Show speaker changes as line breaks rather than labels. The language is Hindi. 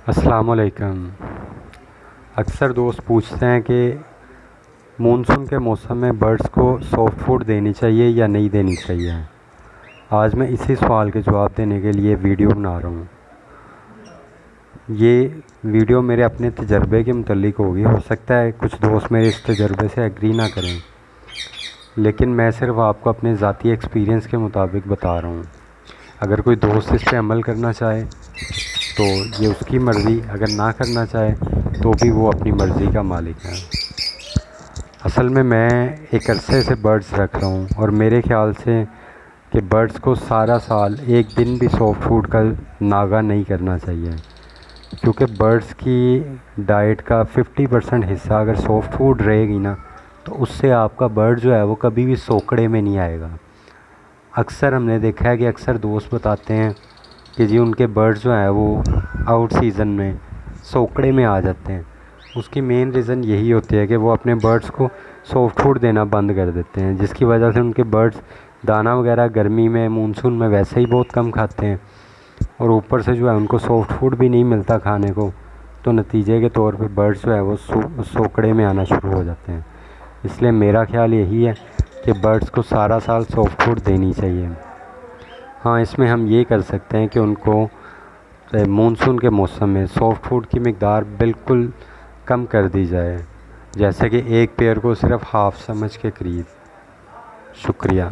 अस्सलामुअलैकुम। अक्सर दोस्त पूछते हैं कि मानसून के मौसम में बर्ड्स को सॉफ्ट फूड देनी चाहिए या नहीं देनी चाहिए। आज मैं इसी सवाल के जवाब देने के लिए वीडियो बना रहा हूँ। ये वीडियो मेरे अपने तजर्बे के मुतल्लिक होगी। हो सकता है कुछ दोस्त मेरे इस तजर्बे से एग्री ना करें, लेकिन मैं सिर्फ आपको अपने ज़ाती एक्सपीरियंस के मुताबिक बता रहा हूँ। अगर कोई दोस्त इस पर अमल करना चाहे तो ये उसकी मर्ज़ी, अगर ना करना चाहे तो भी वो अपनी मर्ज़ी का मालिक है। असल में मैं एक अरसे से बर्ड्स रख रहा हूँ और मेरे ख़्याल से कि बर्ड्स को सारा साल एक दिन भी सॉफ्ट फूड का नागा नहीं करना चाहिए, क्योंकि बर्ड्स की डाइट का 50% हिस्सा अगर सॉफ्ट फूड रहेगी ना तो उससे आपका बर्ड जो है वो कभी भी सोकड़े में नहीं आएगा। अक्सर हमने देखा है कि अक्सर दोस्त बताते हैं कि जी उनके बर्ड्स जो हैं वो आउट सीज़न में सोकड़े में आ जाते हैं। उसकी मेन रीज़न यही होती है कि वो अपने बर्ड्स को सॉफ्ट फूड देना बंद कर देते हैं, जिसकी वजह से उनके बर्ड्स दाना वगैरह गर्मी में मानसून में वैसे ही बहुत कम खाते हैं और ऊपर से जो है उनको सॉफ्ट फूड भी नहीं मिलता खाने को, तो नतीजे के तौर पे बर्ड्स जो है वो सोकड़े में आना शुरू हो जाते हैं। इसलिए मेरा ख्याल यही है कि बर्ड्स को सारा साल सॉफ्ट फूड देनी चाहिए। हाँ, इसमें हम ये कर सकते हैं कि उनको मानसून के मौसम में सॉफ्ट फूड की मिक़दार बिल्कुल कम कर दी जाए, जैसे कि एक पेयर को सिर्फ हाफ़ चम्मच के करीब। शुक्रिया।